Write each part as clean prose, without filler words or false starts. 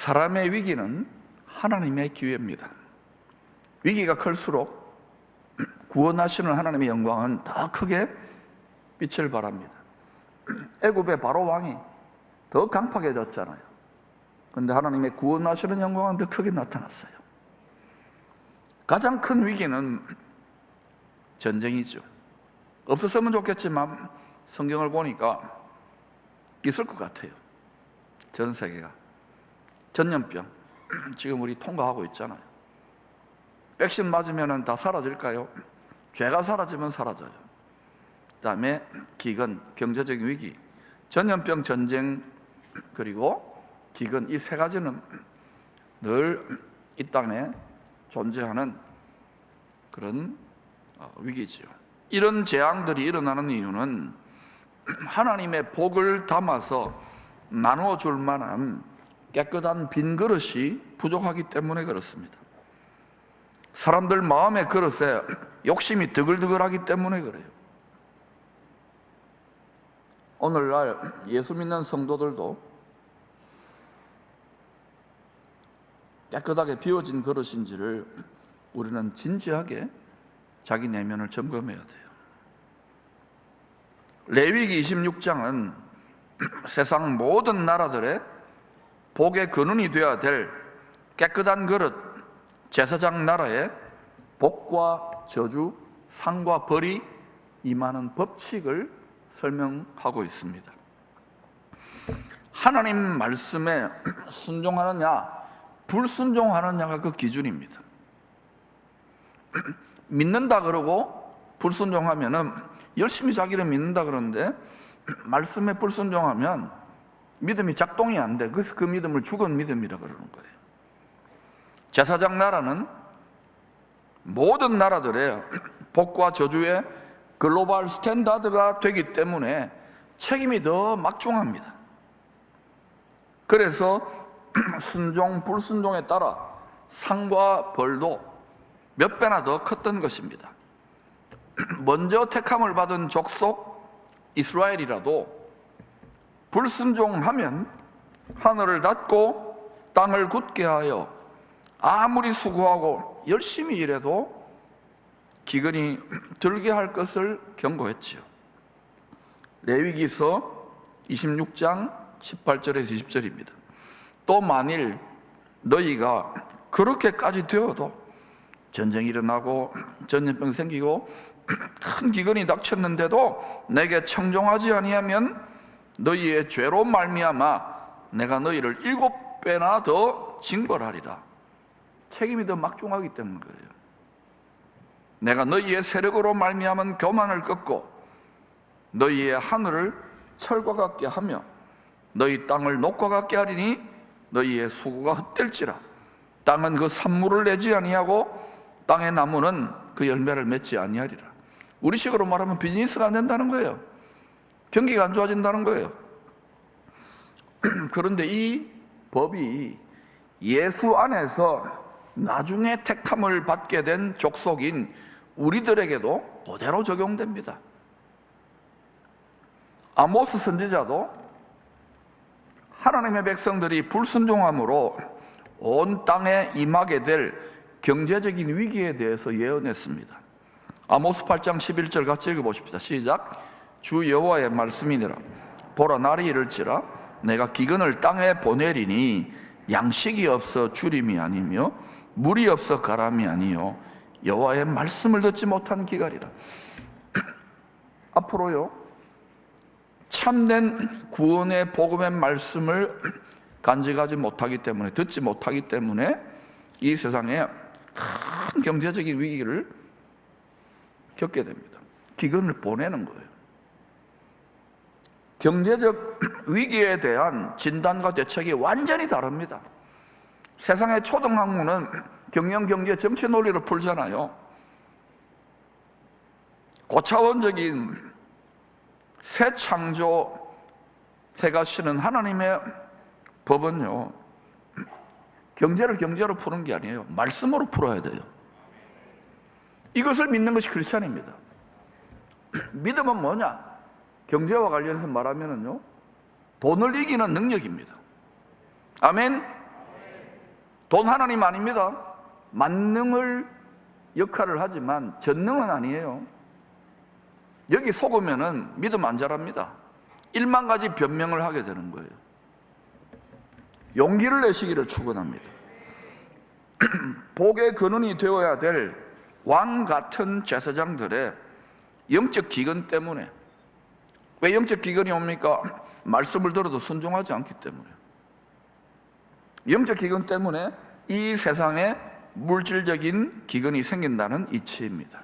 사람의 위기는 하나님의 기회입니다. 위기가 클수록 구원하시는 하나님의 영광은 더 크게 빛을 발합니다. 애굽의 바로 왕이 더 강팍해졌잖아요. 그런데 하나님의 구원하시는 영광은 더 크게 나타났어요. 가장 큰 위기는 전쟁이죠. 없었으면 좋겠지만 성경을 보니까 있을 것 같아요. 전 세계가 전염병 지금 우리 통과하고 있잖아요. 백신 맞으면 다 사라질까요? 죄가 사라지면 사라져요. 그 다음에 기근, 경제적인 위기, 전염병, 전쟁, 그리고 기근, 이 세 가지는 늘 이 땅에 존재하는 그런 위기지요. 이런 재앙들이 일어나는 이유는 하나님의 복을 담아서 나누어 줄 만한 깨끗한 빈 그릇이 부족하기 때문에 그렇습니다. 사람들 마음의 그릇에 욕심이 드글드글하기 때문에 그래요. 오늘날 예수 믿는 성도들도 깨끗하게 비워진 그릇인지를 우리는 진지하게 자기 내면을 점검해야 돼요. 레위기 26장은 세상 모든 나라들의 복의 근원이 되어야 될 깨끗한 그릇, 제사장 나라의 복과 저주, 상과 벌이 임하는 법칙을 설명하고 있습니다. 하나님 말씀에 순종하느냐, 불순종하느냐가 그 기준입니다. 믿는다 그러고 불순종하면은 열심히 자기를 믿는다 그러는데 말씀에 불순종하면 믿음이 작동이 안 돼. 그래서 그 믿음을 죽은 믿음이라 그러는 거예요. 제사장 나라는 모든 나라들의 복과 저주의 글로벌 스탠다드가 되기 때문에 책임이 더 막중합니다. 그래서 순종, 불순종에 따라 상과 벌도 몇 배나 더 컸던 것입니다. 먼저 택함을 받은 족속 이스라엘이라도 불순종하면 하늘을 닫고 땅을 굳게 하여 아무리 수고하고 열심히 일해도 기근이 들게 할 것을 경고했지요. 레위기서 26장 18절에서 20절입니다. 또 만일 너희가 그렇게까지 되어도 전쟁이 일어나고 전염병 생기고 큰 기근이 닥쳤는데도 내게 청종하지 아니하면 너희의 죄로 말미암아 내가 너희를 7배나 더 징벌하리라. 책임이 더 막중하기 때문에 그래요. 내가 너희의 세력으로 말미암은 교만을 꺾고 너희의 하늘을 철과 같게 하며 너희 땅을 녹과 같게 하리니 너희의 수고가 헛될지라. 땅은 그 산물을 내지 아니하고 땅의 나무는 그 열매를 맺지 아니하리라. 우리식으로 말하면 비즈니스가 안 된다는 거예요. 경기가 안 좋아진다는 거예요. 그런데 이 법이 예수 안에서 나중에 택함을 받게 된 족속인 우리들에게도 그대로 적용됩니다. 아모스 선지자도 하나님의 백성들이 불순종함으로 온 땅에 임하게 될 경제적인 위기에 대해서 예언했습니다. 아모스 8장 11절 같이 읽어보십시다. 시작. 주 여호와의 말씀이니라. 보라, 날이 이를지라 내가 기근을 땅에 보내리니 양식이 없어 주림이 아니며 물이 없어 가람이 아니요 여호와의 말씀을 듣지 못한 기갈이라. 앞으로요, 참된 구원의 복음의 말씀을 간직하지 못하기 때문에, 듣지 못하기 때문에 이 세상에 큰 경제적인 위기를 겪게 됩니다. 기근을 보내는 거예요. 경제적 위기에 대한 진단과 대책이 완전히 다릅니다. 세상의 초등학문은 경영, 경제, 정치 논리를 풀잖아요. 고차원적인 새 창조 해가시는 하나님의 법은요, 경제를 경제로 푸는 게 아니에요. 말씀으로 풀어야 돼요. 이것을 믿는 것이 크리스찬입니다. 믿음은 뭐냐? 경제와 관련해서 말하면은요, 돈을 이기는 능력입니다. 아멘? 돈 하나님 아닙니다. 만능을 역할을 하지만 전능은 아니에요. 여기 속으면은 믿음 안 자랍니다. 1만 가지 변명을 하게 되는 거예요. 용기를 내시기를 축원합니다. 복의 근원이 되어야 될 왕 같은 제사장들의 영적 기근 때문에. 왜 영적 기근이 옵니까? 말씀을 들어도 순종하지 않기 때문에. 영적 기근 때문에 이 세상에 물질적인 기근이 생긴다는 이치입니다.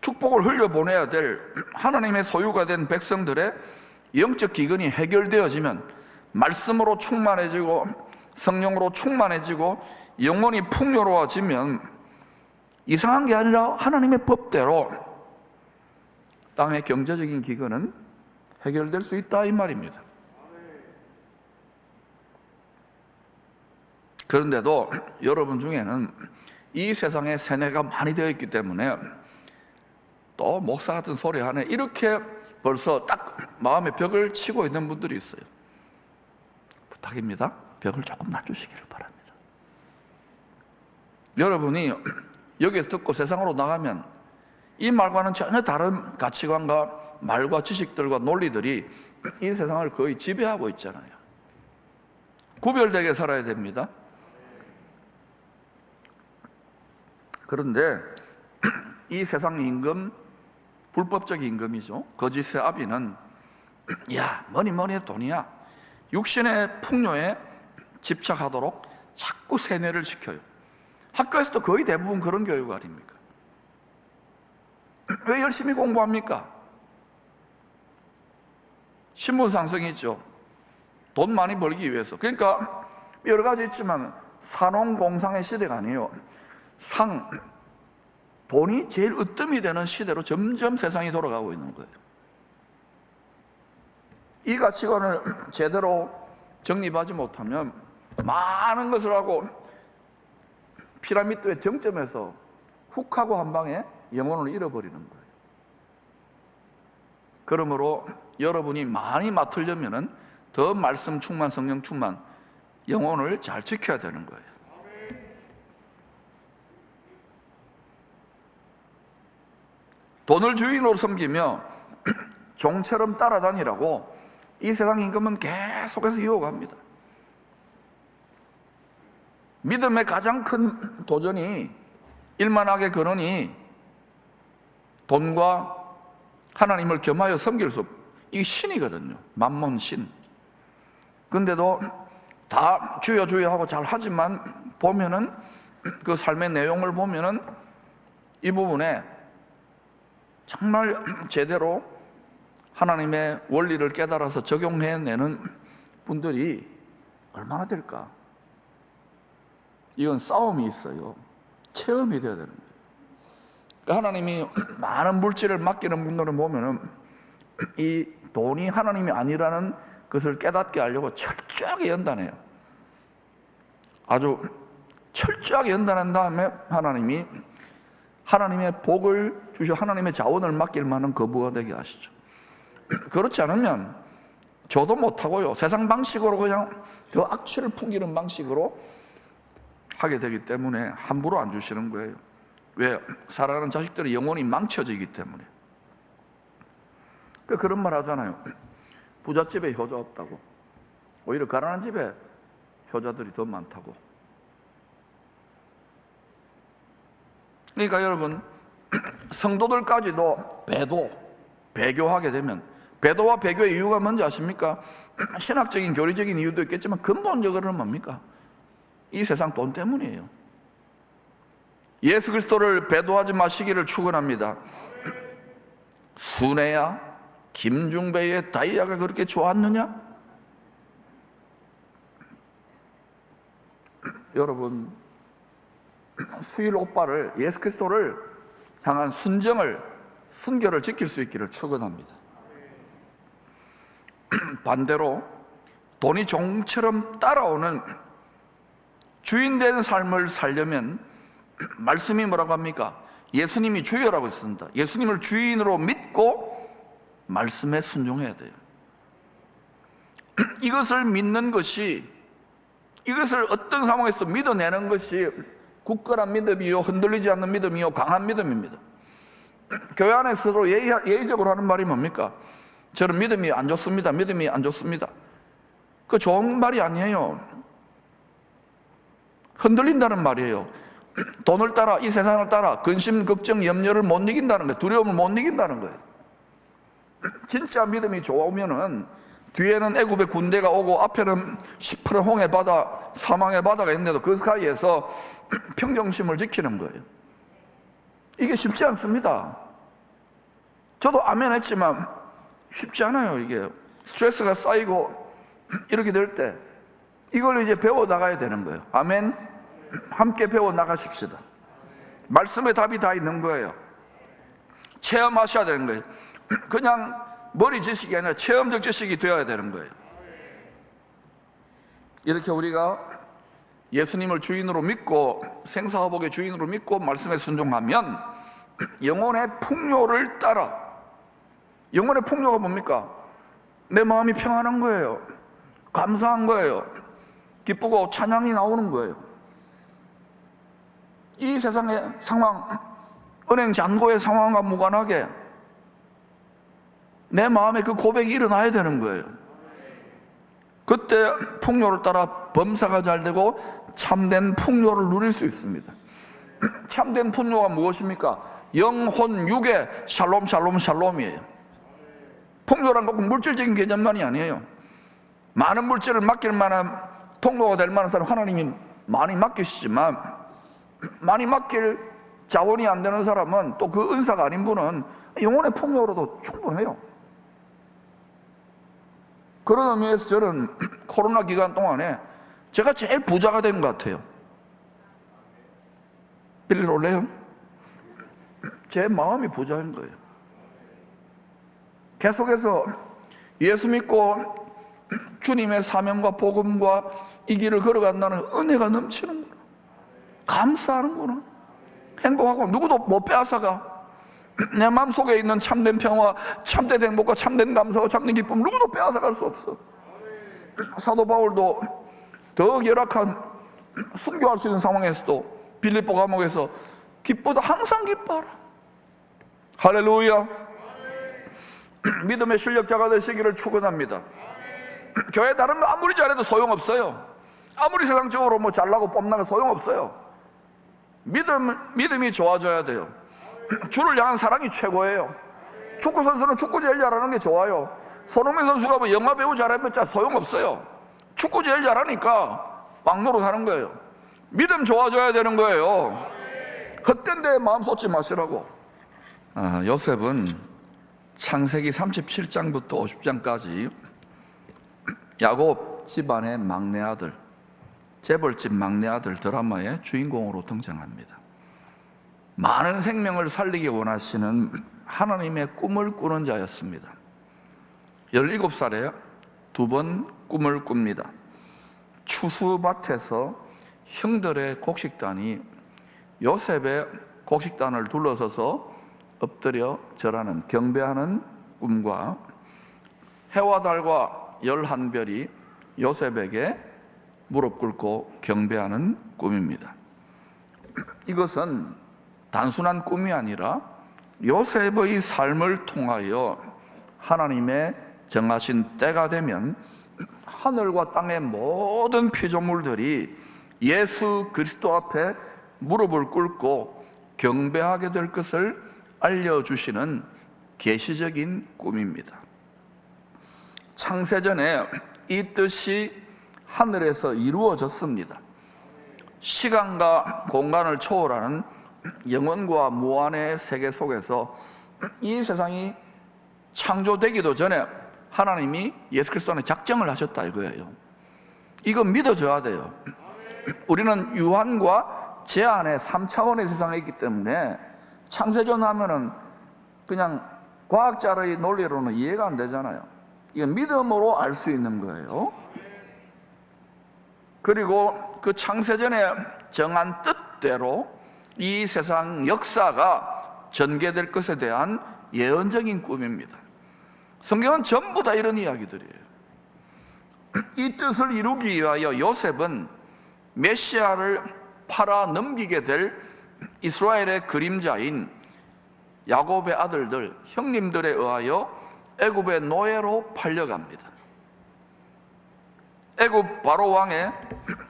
축복을 흘려보내야 될 하나님의 소유가 된 백성들의 영적 기근이 해결되어지면 말씀으로 충만해지고 성령으로 충만해지고 영혼이 풍요로워지면 이상한 게 아니라 하나님의 법대로 땅의 경제적인 기근은 해결될 수 있다 이 말입니다. 그런데도 여러분 중에는 이 세상에 세뇌가 많이 되어 있기 때문에 또 목사 같은 소리 하네 이렇게 벌써 딱 마음에 벽을 치고 있는 분들이 있어요. 부탁입니다. 벽을 조금 낮추시기를 바랍니다. 여러분이 여기서 듣고 세상으로 나가면 이 말과는 전혀 다른 가치관과 말과 지식들과 논리들이 이 세상을 거의 지배하고 있잖아요. 구별되게 살아야 됩니다. 그런데 이 세상 임금, 불법적 임금이죠. 거짓의 아비는 야 뭐니 해도 돈이야. 육신의 풍요에 집착하도록 자꾸 세뇌를 시켜요. 학교에서도 거의 대부분 그런 교육 아닙니까? 왜 열심히 공부합니까? 신분 상승이 있죠. 돈 많이 벌기 위해서. 그러니까 여러 가지 있지만 산업공상의 시대가 아니에요. 돈이 제일 으뜸이 되는 시대로 점점 세상이 돌아가고 있는 거예요. 이 가치관을 제대로 정립하지 못하면 많은 것을 하고 피라미드의 정점에서 훅 하고 한 방에 영혼을 잃어버리는 거예요. 그러므로 여러분이 많이 맡으려면 더 말씀 충만, 성령 충만, 영혼을 잘 지켜야 되는 거예요. 돈을 주인으로 섬기며 종처럼 따라다니라고 이 세상 임금은 계속해서 유혹합니다. 믿음의 가장 큰 도전이 일만하게 근원이 돈과 하나님을 겸하여 섬길 수 이게 신이거든요. 만몬 신. 근데도 다 주여 주여 하고 잘 하지만 보면은 그 삶의 내용을 보면은 이 부분에 정말 제대로 하나님의 원리를 깨달아서 적용해내는 분들이 얼마나 될까? 이건 싸움이 있어요. 체험이 돼야 되는 거예요. 하나님이 많은 물질을 맡기는 분들을 보면은 이 돈이 하나님이 아니라는 것을 깨닫게 하려고 철저하게 연단해요. 아주 철저하게 연단한 다음에 하나님이 하나님의 복을 주셔 하나님의 자원을 맡길 만한 거부가 되게 하시죠. 그렇지 않으면 저도 못하고요. 세상 방식으로 그냥 더 악취를 풍기는 방식으로 하게 되기 때문에 함부로 안 주시는 거예요. 왜? 사랑하는 자식들의 영혼이 망쳐지기 때문에. 그런 말 하잖아요. 부잣집에 효자 없다고. 오히려 가난한 집에 효자들이 더 많다고. 그러니까 여러분, 성도들까지도 배교하게 되면, 배도와 배교의 이유가 뭔지 아십니까? 신학적인 교리적인 이유도 있겠지만 근본적으로는 뭡니까? 이 세상 돈 때문이에요. 예수 그리스도를 배도하지 마시기를 축원합니다. 순애야? 김중배의 다이아가 그렇게 좋았느냐? 여러분, 수일 오빠를, 예수 그리스도를 향한 순결을 지킬 수 있기를 축원합니다. 반대로 돈이 종처럼 따라오는 주인된 삶을 살려면 말씀이 뭐라고 합니까? 예수님이 주여라고 했습니다. 예수님을 주인으로 믿고 말씀에 순종해야 돼요. 이것을 믿는 것이, 이것을 어떤 상황에서 믿어내는 것이 굳건한 믿음이요, 흔들리지 않는 믿음이요, 강한 믿음입니다. 교회 안에서도 예의적으로 하는 말이 뭡니까? 저는 믿음이 안 좋습니다. 믿음이 안 좋습니다. 그 좋은 말이 아니에요. 흔들린다는 말이에요. 돈을 따라, 이 세상을 따라 근심, 걱정, 염려를 못 이긴다는 거예요. 두려움을 못 이긴다는 거예요. 진짜 믿음이 좋으면은 뒤에는 애굽의 군대가 오고 앞에는 시퍼런 홍해 바다, 사망의 바다가 있는데도 그 사이에서 평정심을 지키는 거예요. 이게 쉽지 않습니다. 저도 아멘 했지만 쉽지 않아요. 이게 스트레스가 쌓이고 이렇게 될 때 이걸 이제 배워 나가야 되는 거예요. 아멘. 함께 배워 나가십시다. 말씀에 답이 다 있는 거예요. 체험하셔야 되는 거예요. 그냥 머리 지식이 아니라 체험적 지식이 되어야 되는 거예요. 이렇게 우리가 예수님을 주인으로 믿고 생사화복의 주인으로 믿고 말씀에 순종하면 영혼의 풍요를 따라, 영혼의 풍요가 뭡니까? 내 마음이 평안한 거예요. 감사한 거예요. 기쁘고 찬양이 나오는 거예요. 이 세상의 상황, 은행 잔고의 상황과 무관하게 내 마음에 그 고백이 일어나야 되는 거예요. 그때 풍요를 따라 범사가 잘 되고 참된 풍요를 누릴 수 있습니다. 참된 풍요가 무엇입니까? 영혼, 육의 샬롬, 샬롬, 샬롬이에요. 풍요란 건 물질적인 개념만이 아니에요. 많은 물질을 맡길 만한, 통로가 될 만한 사람 하나님이 많이 맡기시지만, 많이 맡길 자원이 안 되는 사람은, 또 그 은사가 아닌 분은 영혼의 풍요로도 충분해요. 그런 의미에서 저는 코로나 기간 동안에 제가 제일 부자가 된 것 같아요. 빌리러 올래요? 제 마음이 부자인 거예요. 계속해서 예수 믿고 주님의 사명과 복음과 이 길을 걸어간다는 은혜가 넘치는구나, 감사하는구나, 행복하고 누구도 못 빼앗아가. 내 마음속에 있는 참된 평화, 참된 행복과 참된 감사와 참된 기쁨 누구도 빼앗아갈 수 없어. 사도 바울도 더 열악한 순교할 수 있는 상황에서도 빌립보 감옥에서 기쁘다, 항상 기뻐하라. 할렐루야. 믿음의 실력자가 되시기를 축원합니다. 교회 다른 거 아무리 잘해도 소용없어요. 아무리 세상적으로 뭐 잘나고 뽐나고 소용없어요. 믿음이 좋아져야 돼요. 주를 향한 사랑이 최고예요. 축구 선수는 축구 제일 잘하는 게 좋아요. 손흥민 선수가 뭐 영화 배우 잘해봤자 소용없어요. 축구 제일 잘하니까 왕노릇 하는 거예요. 믿음 좋아져야 되는 거예요. 헛된 데에 마음 쏟지 마시라고. 요셉은 창세기 37장부터 50장까지 야곱 집안의 막내 아들, 재벌집 막내 아들 드라마의 주인공으로 등장합니다. 많은 생명을 살리기 원하시는 하나님의 꿈을 꾸는 자였습니다. 17살에 2번 꿈을 꿉니다. 추수밭에서 형들의 곡식단이 요셉의 곡식단을 둘러서서 엎드려 절하는, 경배하는 꿈과 해와 달과 11별이 요셉에게 무릎 꿇고 경배하는 꿈입니다. 이것은 단순한 꿈이 아니라 요셉의 삶을 통하여 하나님의 정하신 때가 되면 하늘과 땅의 모든 피조물들이 예수 그리스도 앞에 무릎을 꿇고 경배하게 될 것을 알려주시는 계시적인 꿈입니다. 창세전에 이 뜻이 하늘에서 이루어졌습니다. 시간과 공간을 초월하는 영원과 무한의 세계 속에서 이 세상이 창조되기도 전에 하나님이 예수 그리스도 안에 작정을 하셨다 이거예요. 이거 믿어줘야 돼요. 우리는 유한과 제한의 3차원의 세상에 있기 때문에 창세전 하면은 그냥 과학자의 논리로는 이해가 안 되잖아요. 이건 믿음으로 알 수 있는 거예요. 그리고 그 창세전에 정한 뜻대로 이 세상 역사가 전개될 것에 대한 예언적인 꿈입니다. 성경은 전부 다 이런 이야기들이에요. 이 뜻을 이루기 위하여 요셉은 메시아를 팔아 넘기게 될 이스라엘의 그림자인 야곱의 아들들, 형님들에 의하여 애굽의 노예로 팔려갑니다. 애굽 바로 왕의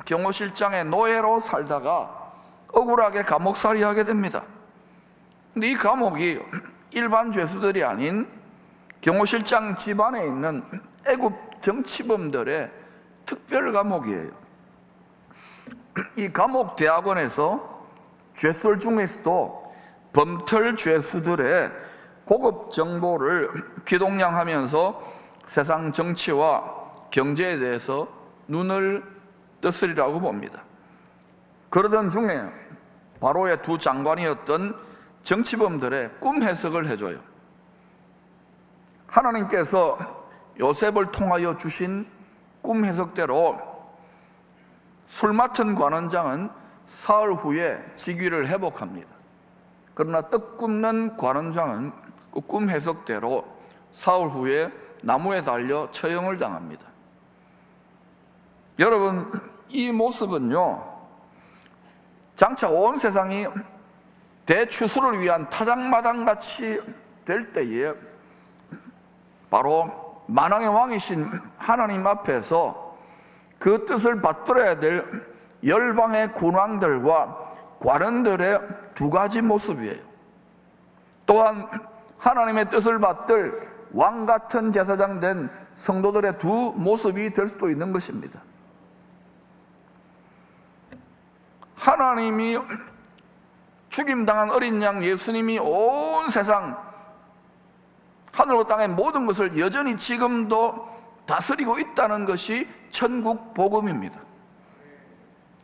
경호실장의 노예로 살다가 억울하게 감옥살이 하게 됩니다. 근데 이 감옥이 일반 죄수들이 아닌 경호실장 집안에 있는 애굽 정치범들의 특별 감옥이에요. 이 감옥 대학원에서 죄수들 중에서도 범털 죄수들의 고급 정보를 귀동냥하면서 세상 정치와 경제에 대해서 눈을 떴으리라고 봅니다. 그러던 중에 바로의 두 장관이었던 정치범들의 꿈 해석을 해줘요. 하나님께서 요셉을 통하여 주신 꿈 해석대로 술 맡은 관원장은 사흘 후에 직위를 회복합니다. 그러나 떡 굽는 관원장은 그 꿈 해석대로 사흘 후에 나무에 달려 처형을 당합니다. 여러분, 이 모습은요, 장차 온 세상이 대추수를 위한 타작마당같이 될 때에 바로 만왕의 왕이신 하나님 앞에서 그 뜻을 받들어야 될 열방의 군왕들과 관원들의 두 가지 모습이에요. 또한 하나님의 뜻을 받들 왕 같은 제사장 된 성도들의 두 모습이 될 수도 있는 것입니다. 하나님이 죽임당한 어린 양 예수님이 온 세상 하늘과 땅의 모든 것을 여전히 지금도 다스리고 있다는 것이 천국 복음입니다.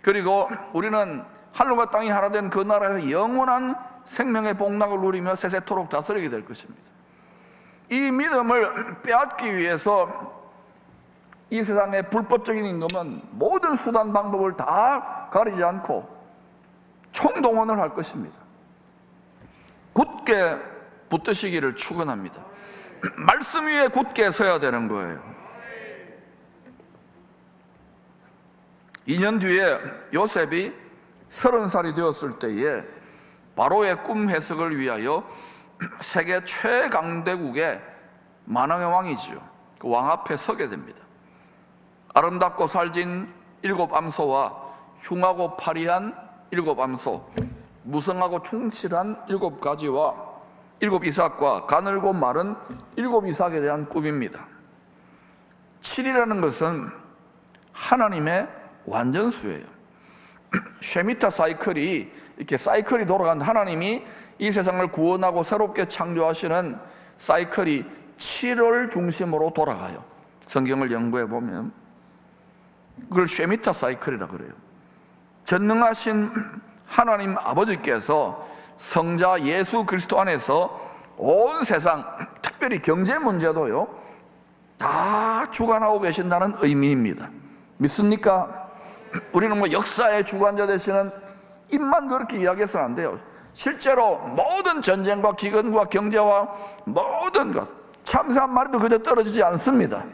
그리고 우리는 하늘과 땅이 하나 된 그 나라에서 영원한 생명의 복락을 누리며 세세토록 다스리게 될 것입니다. 이 믿음을 빼앗기 위해서 이 세상의 불법적인 임금은 모든 수단 방법을 다 가리지 않고 총동원을 할 것입니다. 굳게 붙드시기를 축원합니다. 말씀 위에 굳게 서야 되는 거예요. 2년 뒤에 요셉이 30살이 되었을 때에 바로의 꿈 해석을 위하여 세계 최강대국의 만왕의 왕이지요. 그 왕 앞에 서게 됩니다. 아름답고 살진 7 암소와 흉하고 파리한 7 암소, 무성하고 충실한 7가지와 7 이삭과 가늘고 마른 7 이삭에 대한 꿈입니다. 7이라는 것은 하나님의 완전수예요. 쉐미타 사이클이 이렇게 사이클이 돌아간 하나님이 이 세상을 구원하고 새롭게 창조하시는 사이클이 7월 중심으로 돌아가요. 성경을 연구해 보면 그걸 쉐미타 사이클이라고 그래요. 전능하신 하나님 아버지께서 성자 예수 그리스도 안에서 온 세상, 특별히 경제 문제도요, 다 주관하고 계신다는 의미입니다. 믿습니까? 우리는 뭐 역사의 주관자 되시는 입만 그렇게 이야기해서는 안 돼요. 실제로 모든 전쟁과 기근과 경제와 모든 것, 참새 한 마리도 그저 떨어지지 않습니다.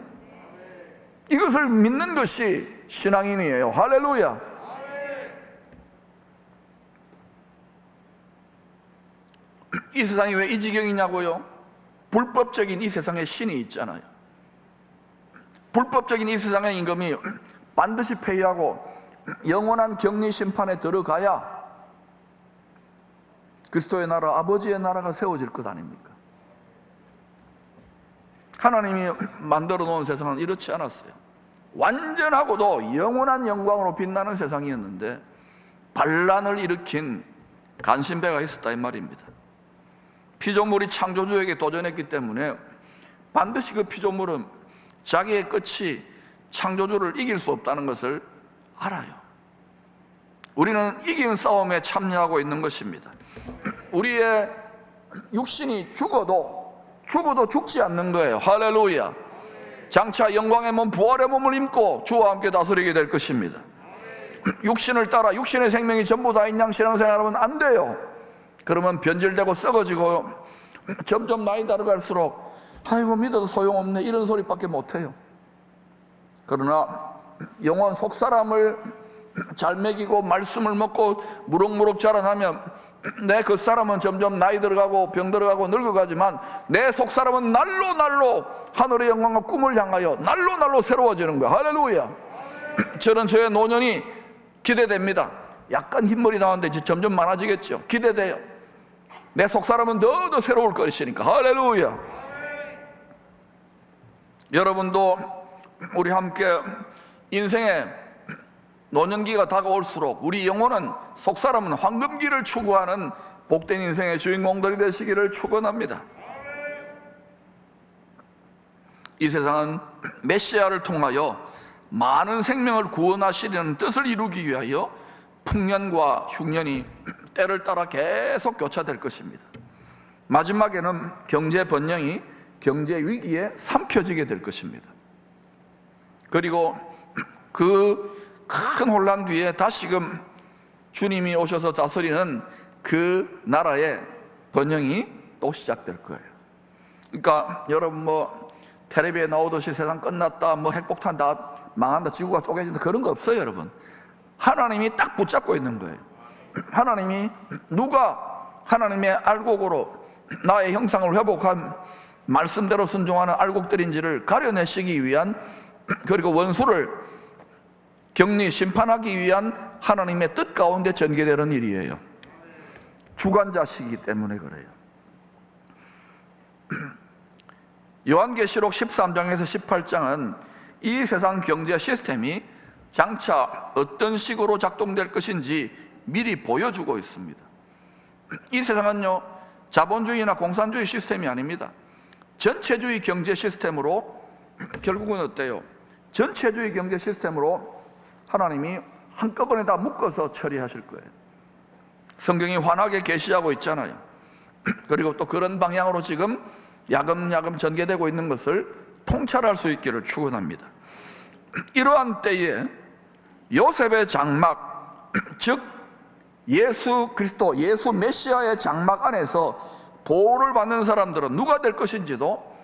이것을 믿는 것이 신앙인이에요. 할렐루야. 이 세상이 왜 이 지경이냐고요? 불법적인 이 세상에 신이 있잖아요. 불법적인 이 세상의 임금이 반드시 폐위하고 영원한 격리 심판에 들어가야 그리스도의 나라, 아버지의 나라가 세워질 것 아닙니까? 하나님이 만들어 놓은 세상은 이렇지 않았어요. 완전하고도 영원한 영광으로 빛나는 세상이었는데 반란을 일으킨 간신배가 있었다 이 말입니다. 피조물이 창조주에게 도전했기 때문에 반드시 그 피조물은 자기의 끝이 창조주를 이길 수 없다는 것을 알아요. 우리는 이긴 싸움에 참여하고 있는 것입니다. 우리의 육신이 죽어도 죽지 않는 거예요. 할렐루야. 장차 영광의 몸, 부활의 몸을 입고 주와 함께 다스리게 될 것입니다. 육신을 따라 육신의 생명이 전부 다인 양 신앙생활하면 안 돼요. 그러면 변질되고 썩어지고 점점 나이 들어갈수록 아이고 믿어도 소용없네 이런 소리밖에 못해요. 그러나 영혼 속사람을 잘 먹이고 말씀을 먹고 무럭무럭 자라나면 내 그 사람은 점점 나이 들어가고 병 들어가고 늙어가지만 내 속사람은 날로 날로 하늘의 영광과 꿈을 향하여 날로 날로 새로워지는 거야. 할렐루야. 저는 저의 노년이 기대됩니다. 약간 흰머리 나왔는데 이제 점점 많아지겠죠. 기대돼요. 내 속사람은 더 새로울 것이니까. 할렐루야. 여러분도 우리 함께 인생의 노년기가 다가올수록 우리 영혼은 속사람은 황금기를 추구하는 복된 인생의 주인공들이 되시기를 축원합니다. 이 세상은 메시아를 통하여 많은 생명을 구원하시려는 뜻을 이루기 위하여 풍년과 흉년이 때를 따라 계속 교차될 것입니다. 마지막에는 경제 번영이 경제 위기에 삼켜지게 될 것입니다. 그리고 그 큰 혼란 뒤에 다시금 주님이 오셔서 다스리는 그 나라의 번영이 또 시작될 거예요. 그러니까 여러분 텔레비에 나오듯이 세상 끝났다, 핵폭탄 다 망한다, 지구가 쪼개진다, 그런 거 없어요. 여러분, 하나님이 딱 붙잡고 있는 거예요. 하나님이 누가 하나님의 알곡으로 나의 형상을 회복한 말씀대로 순종하는 알곡들인지를 가려내시기 위한, 그리고 원수를 격리 심판하기 위한 하나님의 뜻 가운데 전개되는 일이에요. 주관자시기 때문에 그래요. 요한계시록 13장에서 18장은 이 세상 경제 시스템이 장차 어떤 식으로 작동될 것인지 미리 보여주고 있습니다. 이 세상은요, 자본주의나 공산주의 시스템이 아닙니다. 전체주의 경제 시스템으로, 결국은 어때요? 전체주의 경제 시스템으로 하나님이 한꺼번에 다 묶어서 처리하실 거예요. 성경이 환하게 계시하고 있잖아요. 그리고 또 그런 방향으로 지금 야금야금 전개되고 있는 것을 통찰할 수 있기를 축원합니다. 이러한 때에 요셉의 장막, 즉 예수 그리스도, 예수 메시아의 장막 안에서 보호를 받는 사람들은 누가 될 것인지도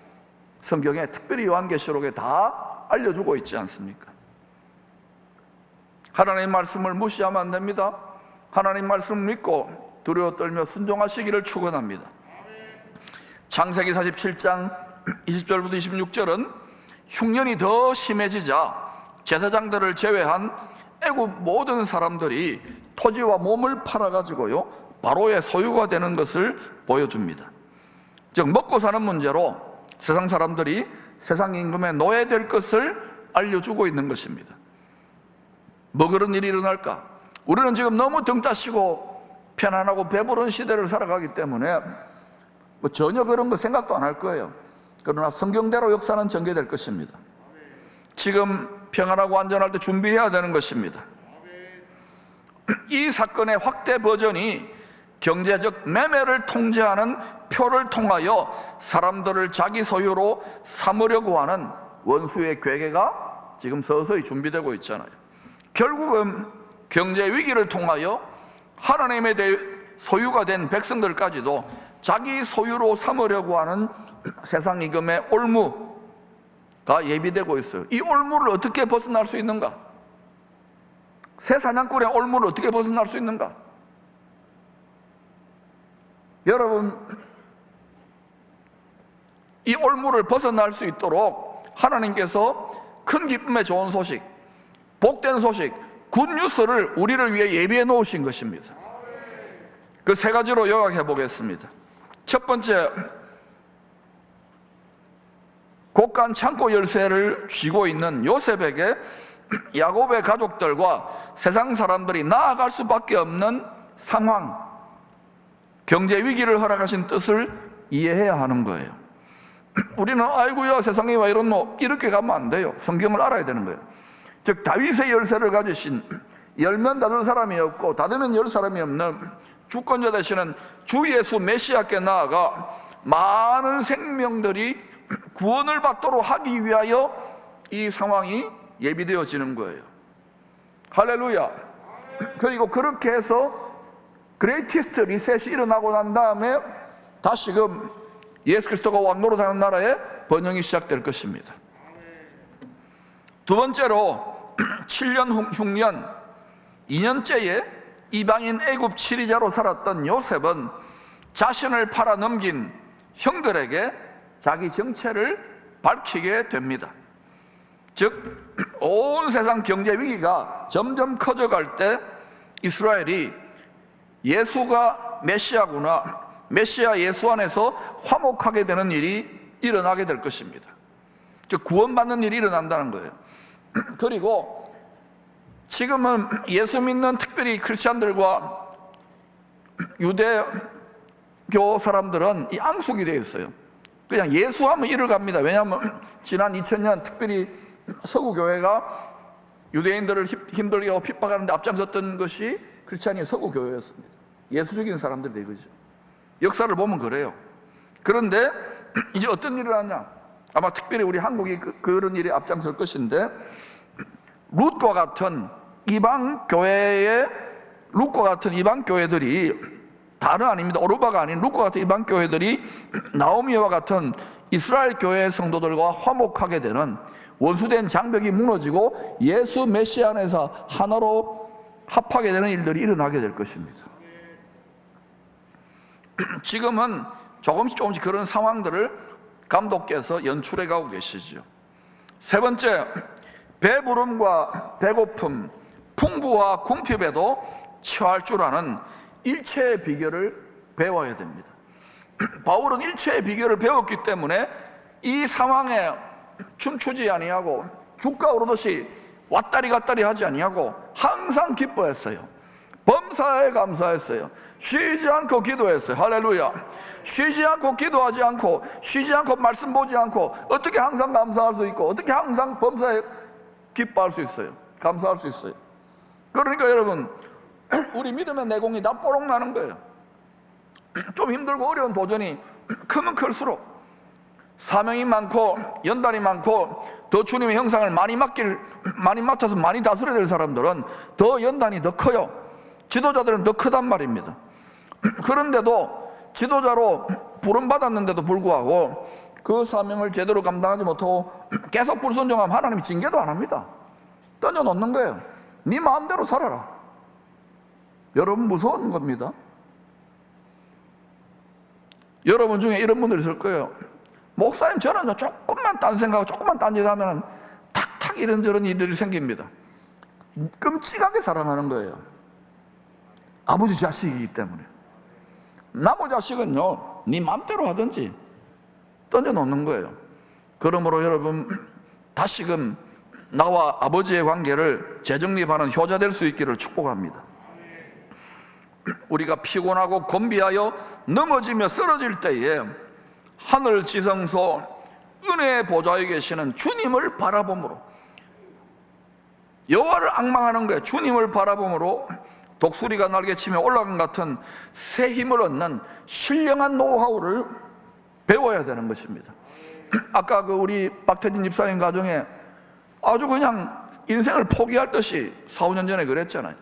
성경에, 특별히 요한계시록에 다 알려주고 있지 않습니까? 하나님의 말씀을 무시하면 안 됩니다. 하나님 말씀을 믿고 두려워 떨며 순종하시기를 축원합니다. 창세기 47장 20절부터 26절은 흉년이 더 심해지자 제사장들을 제외한 애굽 모든 사람들이 토지와 몸을 팔아가지고요, 바로의 소유가 되는 것을 보여줍니다. 즉 먹고 사는 문제로 세상 사람들이 세상 임금의 노예될 것을 알려주고 있는 것입니다. 뭐 그런 일이 일어날까? 우리는 지금 너무 등 따시고 편안하고 배부른 시대를 살아가기 때문에 전혀 그런 거 생각도 안 할 거예요. 그러나 성경대로 역사는 전개될 것입니다. 지금 평안하고 안전할 때 준비해야 되는 것입니다. 이 사건의 확대 버전이 경제적 매매를 통제하는 표를 통하여 사람들을 자기 소유로 삼으려고 하는 원수의 괴계가 지금 서서히 준비되고 있잖아요. 결국은 경제 위기를 통하여 하나님의 소유가 된 백성들까지도 자기 소유로 삼으려고 하는 세상 임금의 올무가 예비되고 있어요. 이 올무를 어떻게 벗어날 수 있는가? 새 사냥꾼의 올무를 어떻게 벗어날 수 있는가? 여러분, 이 올무를 벗어날 수 있도록 하나님께서 큰 기쁨의 좋은 소식, 복된 소식, 굿뉴스를 우리를 위해 예비해 놓으신 것입니다. 그 세 가지로 요약해 보겠습니다. 첫 번째, 곳간 창고 열쇠를 쥐고 있는 요셉에게 야곱의 가족들과 세상 사람들이 나아갈 수밖에 없는 상황, 경제 위기를 허락하신 뜻을 이해해야 하는 거예요. 우리는 아이고야 세상에 왜 이렇노, 이렇게 가면 안 돼요. 성경을 알아야 되는 거예요. 즉 다윗의 열쇠를 가지신, 열면 닫을 사람이 없고 닫으면 열 사람이 없는 주권자 되시는 주 예수 메시아께 나아가 많은 생명들이 구원을 받도록 하기 위하여 이 상황이 예비되어지는 거예요. 할렐루야. 그리고 그렇게 해서 그레이티스트 리셋이 일어나고 난 다음에 다시금 예수 그리스도가 왕노릇하는 나라의 번영이 시작될 것입니다. 두 번째로 7년 흉년 2년째에 이방인 애굽 치리자로 살았던 요셉은 자신을 팔아 넘긴 형들에게 자기 정체를 밝히게 됩니다. 즉 온 세상 경제 위기가 점점 커져갈 때 이스라엘이 예수가 메시아구나, 메시아 예수 안에서 화목하게 되는 일이 일어나게 될 것입니다. 즉 구원받는 일이 일어난다는 거예요. 그리고 지금은 예수 믿는 특별히 크리스찬들과 유대교 사람들은 이 앙숙이 되어 있어요. 그냥 예수하면 이를 갑니다. 왜냐하면 지난 2000년 특별히 서구 교회가 유대인들을 힘들게 하고 핍박하는데 앞장섰던 것이 크리스찬이 서구 교회였습니다. 예수적인 사람들이 되거죠. 역사를 보면 그래요. 그런데 이제 어떤 일이 일어나냐? 아마 특별히 우리 한국이 그런 일에 앞장설 것인데, 룻과 같은 이방 교회의 룻과 같은 이방 교회들이 다른 아닙니다. 오르바가 아닌 룻과 같은 이방 교회들이 나오미와 같은 이스라엘 교회 성도들과 화목하게 되는, 원수된 장벽이 무너지고 예수 메시아 안에서 하나로 합하게 되는 일들이 일어나게 될 것입니다. 지금은 조금씩 그런 상황들을 감독께서 연출해 가고 계시죠. 세 번째, 배부름과 배고픔, 풍부와 궁핍에도 처할 줄 아는 일체의 비결을 배워야 됩니다. 바울은 일체의 비결을 배웠기 때문에 이 상황에 춤추지 아니하고 주가 오르듯이 왔다리 갔다리 하지 아니하고 항상 기뻐했어요. 범사에 감사했어요. 쉬지 않고 기도했어요. 할렐루야. 쉬지 않고 기도하지 않고 쉬지 않고 말씀 보지 않고 어떻게 항상 감사할 수 있고 어떻게 항상 범사에 기뻐할 수 있어요? 감사할 수 있어요. 그러니까 여러분, 우리 믿음의 내공이 다 뽀록 나는 거예요. 좀 힘들고 어려운 도전이 크면 클수록 사명이 많고 연단이 많고 더 주님의 형상을 많이 맡아서 많이 다스려야 될 사람들은 더 연단이 더 커요. 지도자들은 더 크단 말입니다. 그런데도 지도자로 부름받았는데도 불구하고 그 사명을 제대로 감당하지 못하고 계속 불순종하면 하나님이 징계도 안 합니다. 던져놓는 거예요. 네 마음대로 살아라. 여러분, 무서운 겁니다. 여러분 중에 이런 분들 있을 거예요. 목사님, 저는 조금만 딴 생각하고 조금만 딴짓하면 탁탁 이런저런 일들이 생깁니다. 끔찍하게 사랑하는 거예요. 아버지 자식이기 때문에. 나무 자식은요, 네 맘대로 하든지 던져놓는 거예요. 그러므로 여러분, 다시금 나와 아버지의 관계를 재정립하는 효자 될 수 있기를 축복합니다. 우리가 피곤하고 곤비하여 넘어지며 쓰러질 때에 하늘 지성소 은혜의 보좌에 계시는 주님을 바라봄으로, 여호와를 앙망하는 거예요. 주님을 바라봄으로 독수리가 날개치며 올라간 같은 새 힘을 얻는 신령한 노하우를 배워야 되는 것입니다. 아까 그 우리 박태진 집사님 가정에 아주 그냥 인생을 포기할 듯이 4, 5년 전에 그랬잖아요.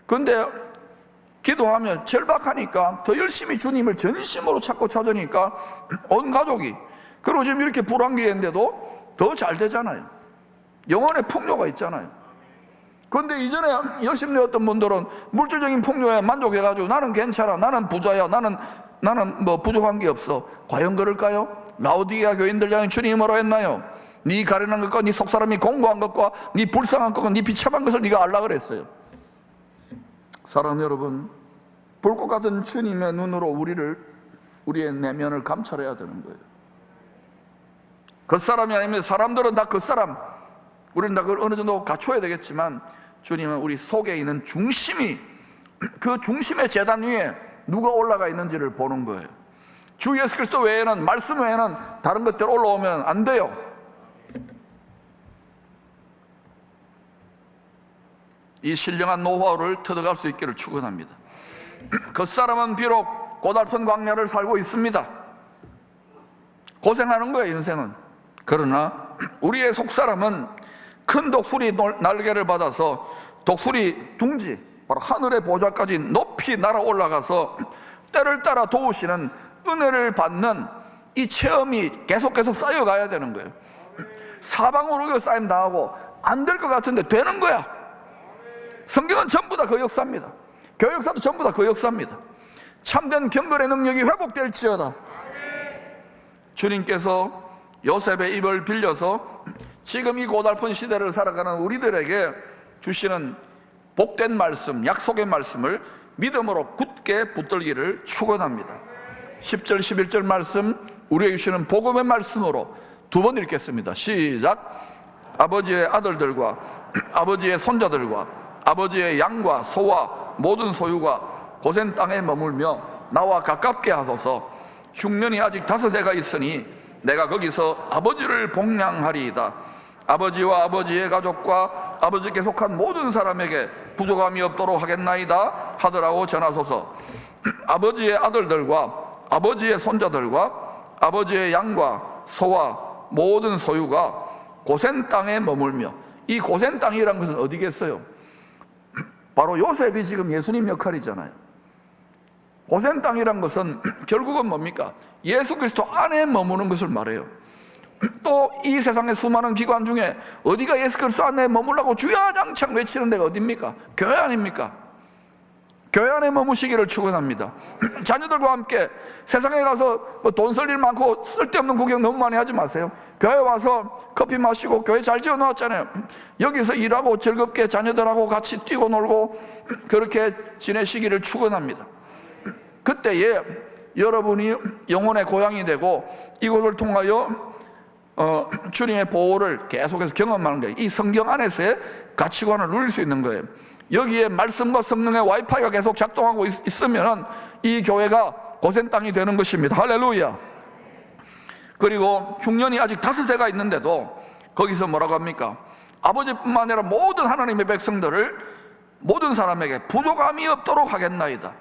근데 기도하면 절박하니까 더 열심히 주님을 전심으로 찾으니까 온 가족이, 그리고 지금 이렇게 불황기인데도 더 잘 되잖아요. 영혼의 풍요가 있잖아요. 그런데 이전에 열심히 되었던 분들은 물질적인 풍요에 만족해가지고 나는 괜찮아, 나는 부자야, 나는 뭐 부족한 게 없어. 과연 그럴까요? 라오디게아 교인들 향해 주님이 뭐라고 했나요? 네 가련한 것과 네 속사람이 공고한 것과 네 불쌍한 것과 네 비참한 것을 네가 알라 그랬어요. 사랑하는 여러분, 불꽃 같은 주님의 눈으로 우리의 내면을 감찰해야 되는 거예요. 겉사람이 아니면 사람들은 다 겉사람, 우리는 다 그걸 어느 정도 갖춰야 되겠지만 주님은 우리 속에 있는 중심이, 그 중심의 재단 위에 누가 올라가 있는지를 보는 거예요. 주 예수 그리스도 외에는, 말씀 외에는 다른 것들 올라오면 안 돼요. 이 신령한 노하우를 터득할 수 있기를 축원합니다. 겉사람은 비록 고달픈 광야를 살고 있습니다. 고생하는 거예요, 인생은. 그러나 우리의 속사람은 큰 독수리 날개를 받아서 독수리 둥지, 바로 하늘의 보좌까지 높이 날아 올라가서 때를 따라 도우시는 은혜를 받는 이 체험이 계속 쌓여가야 되는 거예요. 사방으로 쌓임 당하고 안 될 것 같은데 되는 거야. 성경은 전부 다 그 역사입니다. 교회 역사도 전부 다 그 역사입니다. 참된 경건의 능력이 회복될지어다. 주님께서 요셉의 입을 빌려서 지금 이 고달픈 시대를 살아가는 우리들에게 주시는 복된 말씀, 약속의 말씀을 믿음으로 굳게 붙들기를 축원합니다. 10절 11절 말씀, 우리에게 주시는 복음의 말씀으로 두 번 읽겠습니다. 시작. 아버지의 아들들과 아버지의 손자들과 아버지의 양과 소와 모든 소유가 고센 땅에 머물며 나와 가깝게 하소서. 흉년이 아직 5해가 있으니 내가 거기서 아버지를 복양하리이다. 아버지와 아버지의 가족과 아버지께 속한 모든 사람에게 부족함이 없도록 하겠나이다 하더라고 전하소서. 아버지의 아들들과 아버지의 손자들과 아버지의 양과 소와 모든 소유가 고센 땅에 머물며, 이 고센 땅이란 것은 어디겠어요? 바로 요셉이 지금 예수님 역할이잖아요. 고센 땅이란 것은 결국은 뭡니까? 예수 그리스도 안에 머무는 것을 말해요. 또 이 세상의 수많은 기관 중에 어디가 예수 그리스도 안에 머물라고 주야장창 외치는 데가 어딥니까? 교회 아닙니까? 교회 안에 머무시기를 축원합니다. 자녀들과 함께 세상에 가서 돈 쓸 일 많고 쓸데없는 구경 너무 많이 하지 마세요. 교회 와서 커피 마시고, 교회 잘 지어 놓았잖아요. 여기서 일하고 즐겁게 자녀들하고 같이 뛰고 놀고 그렇게 지내시기를 축원합니다. 그때에 여러분이 영혼의 고향이 되고 이곳을 통하여 주님의 보호를 계속해서 경험하는 거예요. 이 성경 안에서의 가치관을 누릴 수 있는 거예요. 여기에 말씀과 성령의 와이파이가 계속 작동하고 있으면 이 교회가 고센 땅이 되는 것입니다. 할렐루야. 그리고 흉년이 아직 5해가 있는데도 거기서 뭐라고 합니까? 아버지뿐만 아니라 모든 하나님의 백성들을 모든 사람에게 부족함이 없도록 하겠나이다.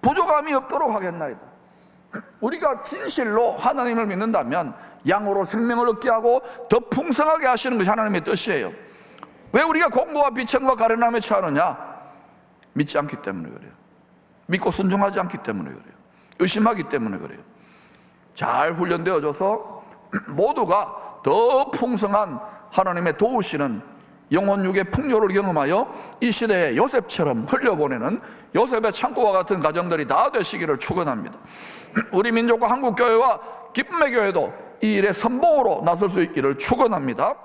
부족함이 없도록 하겠나이다. 우리가 진실로 하나님을 믿는다면 양으로 생명을 얻게 하고 더 풍성하게 하시는 것이 하나님의 뜻이에요. 왜 우리가 공고와 비천과 가련함에 처하느냐? 믿지 않기 때문에 그래요. 믿고 순종하지 않기 때문에 그래요. 의심하기 때문에 그래요. 잘 훈련되어져서 모두가 더 풍성한 하나님의 도우시는 영혼 육의 풍요를 경험하여 이 시대에 요셉처럼 흘려보내는 요셉의 창고와 같은 가정들이 다 되시기를 축원합니다. 우리 민족과 한국교회와 기쁨의 교회도 이 일에 선봉으로 나설 수 있기를 축원합니다.